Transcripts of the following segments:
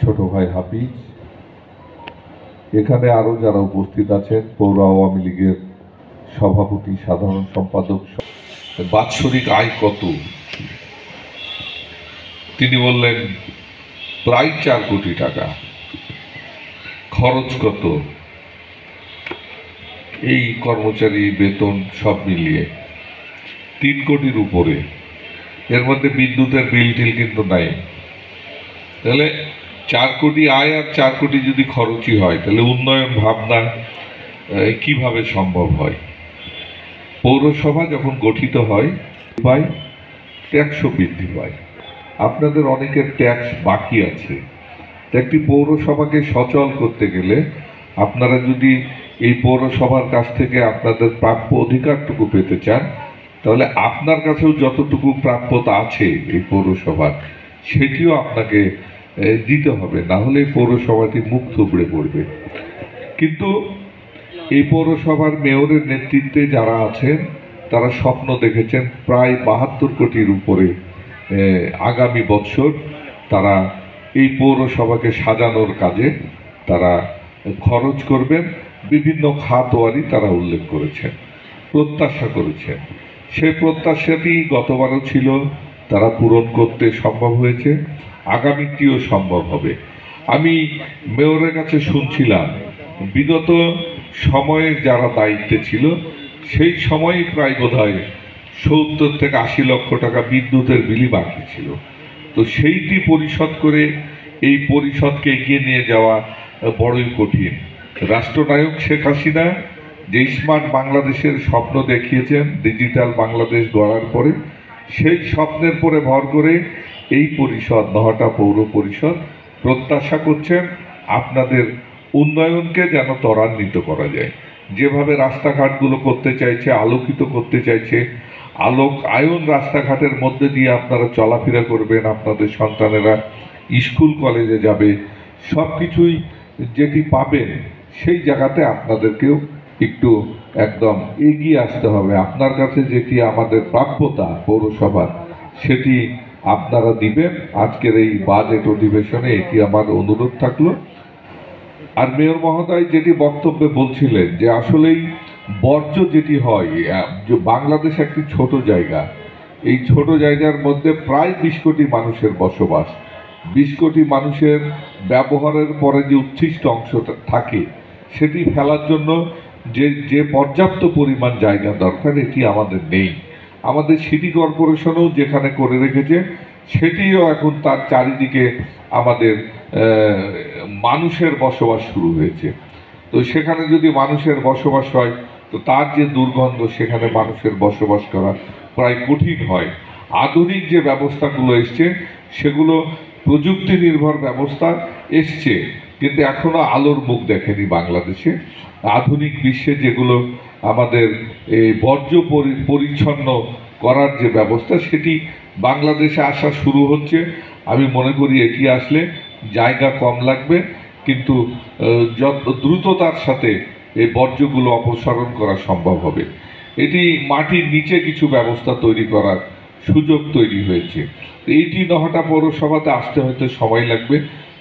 ছোট ভাই হাফিজ, এখানে আরো যারা উপস্থিত আছেন, পৌর আওয়ামী লীগের সভাপতি, সাধারণ সম্পাদক। বাৎসরিক আয় কত? তিনি বললেন প্রায় 4 কোটি টাকা। খরচ কত? এই কর্মচারী বেতন সব মিলিয়ে 3 কোটির উপরে। এর মধ্যে বিদ্যুতের বিল টিল কিন্তু নাই। তাহলে 4 কোটি আয় আর 4 কোটি যদি খরচই হয়, তাহলে উন্নয়ন ভাবনা কিভাবে সম্ভব হয়? পৌরসভা যখন গঠিত হয় ট্যাক্সও বৃদ্ধি পায়। আপনাদের অনেকের ট্যাক্স বাকি আছে। একটি পৌরসভাকে সচল করতে গেলে আপনারা যদি এই পৌরসভার কাছ থেকে আপনাদের প্রাপ্য অধিকারটুকু পেতে চান, তাহলে আপনার কাছেও যতটুকু প্রাপ্যতা আছে এই পৌরসভার, সেটিও আপনাকে দিতে হবে, না হলে পৌরসভাটি মুখ থুবড়ে পড়বে। কিন্তু এই পৌরসভার মেয়রের নেতৃত্বে যারা আছেন তারা স্বপ্ন দেখেছেন প্রায় 72 কোটির উপরে আগামী বছর তারা এই পৌরসভাকে সাজানোর কাজে তারা খরচ করবেন। বিভিন্ন খাতওয়ারি তারা উল্লেখ করেছেন, প্রত্যাশা করেছেন। সেই প্রত্যাশাটি গতবারও ছিল, তারা পূরণ করতে সম্ভব হয়েছে, আগামীটিও সম্ভব হবে। আমি মেয়রের কাছে শুনছিলাম বিগত সময়ে যারা দায়িত্বে ছিল সেই সময়ই প্রায় বোধহয় 70 থেকে 80 লক্ষ টাকা বিদ্যুতের বিলই বাকি ছিল। তো সেইটি পরিশোধ করে এই পরিষদকে এগিয়ে নিয়ে যাওয়া বড়ই কঠিন। রাষ্ট্রনায়ক শেখ হাসিনা যে স্মার্ট বাংলাদেশের স্বপ্ন দেখিয়েছেন ডিজিটাল বাংলাদেশ গড়ার পরে, সেই স্বপ্নের পরে ভর করে এই পরিষদ, নহাটা পৌর পরিষদ প্রত্যাশা করছেন আপনাদের উন্নয়নকে যেন ত্বরান্বিত করা যায়। যেভাবে রাস্তাঘাটগুলো করতে চাইছে, আলোকিত করতে চাইছে, আয়ন রাস্তাঘাটের মধ্যে দিয়ে আপনারা চলাফেরা করবেন, আপনাদের সন্তানেরা স্কুল কলেজে যাবে, সব কিছুই যেটি পাবেন সেই জায়গাতে আপনাদেরকেও একটু একদম এগিয়ে আসতে হবে। আপনার কাছে যেটি আমাদের প্রাপ্যতা পৌরসভার, সেটি আপনারা দিবেন। আজকের এই বাজেট অধিবেশনে এটি আমার অনুরোধ থাকলো। আর মেয়র মহোদয় যেটি বক্তব্যে বলছিলেন যে আসলেই বর্জ্য যেটি হয়, যে বাংলাদেশ একটি ছোট জায়গা, এই ছোট জায়গার মধ্যে প্রায় 20 কোটি মানুষের বসবাস। 20 কোটি মানুষের ব্যবহারের পরে যে উচ্ছিষ্ট অংশটা থাকে, সেটি ফেলার জন্য যে পর্যাপ্ত পরিমাণ জায়গা দরকার, এটি আমাদের নেই। আমাদের সিটি কর্পোরেশনও যেখানে করে রেখেছে, সেটিও এখন তার চারিদিকে আমাদের মানুষের বসবাস শুরু হয়েছে। তো সেখানে যদি মানুষের বসবাস হয়, তো তার যে দুর্গন্ধ, সেখানে মানুষের বসবাস করা প্রায় কঠিন হয়। আধুনিক যে ব্যবস্থাগুলো এসছে, সেগুলো প্রযুক্তি নির্ভর ব্যবস্থা এসছে, কিন্তু এখনো আলোর মুখ দেখেনি বাংলাদেশে। আধুনিক বিশ্বে যেগুলো আমাদের এই বর্জ্য পরিচ্ছন্ন করার যে ব্যবস্থা, সেটি বাংলাদেশে আসা শুরু হচ্ছে। আমি মনে করি এটি আসলে জায়গা কম লাগবে, কিন্তু যত দ্রুততার সাথে এই বর্জ্যগুলো অপসারণ করা সম্ভব হবে। এটি মাটির নিচে কিছু ব্যবস্থা তৈরি করার সুযোগ তৈরি হয়েছে। এইটি নহাটা পৌরসভাতে আসতে হয়তো সময় লাগবে।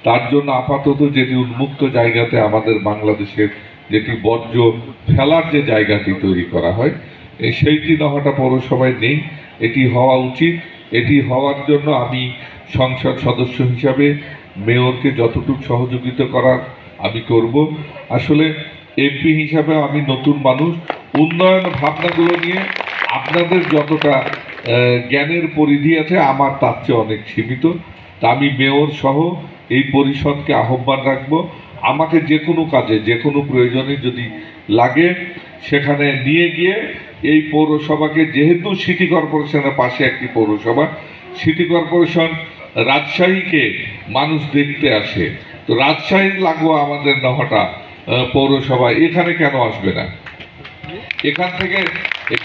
তার জন্য আপাতত যেটি উন্মুক্ত জায়গাতে আমাদের বাংলাদেশের যেটি বর্জ্য ফেলার যে জায়গাটি তৈরি করা হয়, সেইটি নহাটা পৌরসভায় নেই। এটি হওয়া উচিত। এটি হওয়ার জন্য আমি সংসদ সদস্য হিসাবে মেয়রকে যতটুকু সহযোগিতা করার আমি করব। আসলে এমপি হিসাবে আমি নতুন মানুষ, উন্নয়ন ভাবনাগুলো নিয়ে আপনাদের যতটা জ্ঞানের পরিধি আছে, আমার তার চেয়ে অনেক সীমিত। তা আমি মেয়র সহ এই পরিষদকে আহ্বান রাখব, আমাকে যে কোনো কাজে, যে কোনো প্রয়োজনে যদি লাগে, সেখানে নিয়ে গিয়ে এই পৌরসভাকে, যেহেতু সিটি কর্পোরেশনের পাশে একটি পৌরসভা, সিটি কর্পোরেশন রাজশাহীকে মানুষ দেখতে আসে, তো রাজশাহীর লাগোয়া আমাদের নহাটা পৌরসভা, এখানে কেন আসবে না? এখান থেকে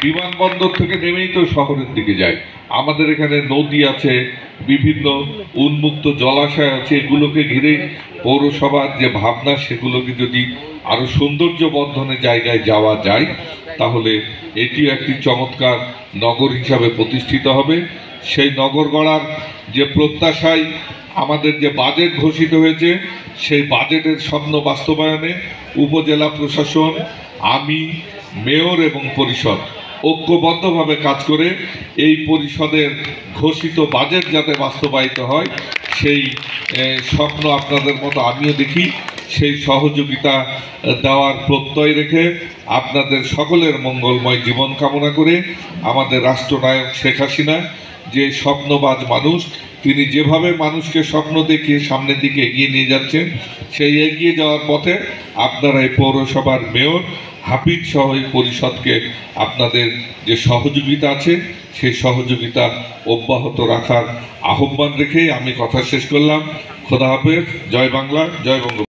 বিমানবন্দর থেকে নেমেই তো শহরের দিকে যায়। আমাদের এখানে নদী আছে, বিভিন্ন উন্মুক্ত জলাশয় আছে, এগুলোকে ঘিরে পৌরসভার যে ভাবনা, সেগুলোকে যদি আরো সৌন্দর্য বর্ধনের জায়গায় যাওয়া যায়, তাহলে এটিও একটি চমৎকার নগর হিসাবে প্রতিষ্ঠিত হবে। সেই নগর গড়ার যে প্রত্যাশায় আমাদের যে বাজেট ঘোষিত হয়েছে সেই বাজেটের স্বপ্ন বাস্তবায়নে উপজেলা প্রশাসন, আমি, মেয়র এবং পরিষদ ঐক্যবদ্ধভাবে কাজ করে এই পরিষদের ঘোষিত বাজেট যাতে বাস্তবায়িত হয় সেই স্বপ্ন আপনাদের মতো আমিও দেখি। সেই সহযোগিতা দেওয়ার প্রত্যয় রেখে আপনাদের সকলের মঙ্গলময় জীবন কামনা করে আমাদের রাষ্ট্রনায়ক শেখ হাসিনা যে স্বপ্নবাজ মানুষ, তিনি যেভাবে মানুষকে স্বপ্ন দেখিয়ে সামনের দিকে এগিয়ে নিয়ে যাচ্ছেন, সেই এগিয়ে যাওয়ার পথে আপনারা এই পৌরসভার মেয়র হাফিজ সহ এই পরিষদকে আপনাদের যে সহযোগিতা আছে সেই সহযোগিতা অব্যাহত রাখার আহ্বান রেখেই আমি কথা শেষ করলাম। খোদা হাফেজ। জয় বাংলা, জয় বঙ্গবন্ধু।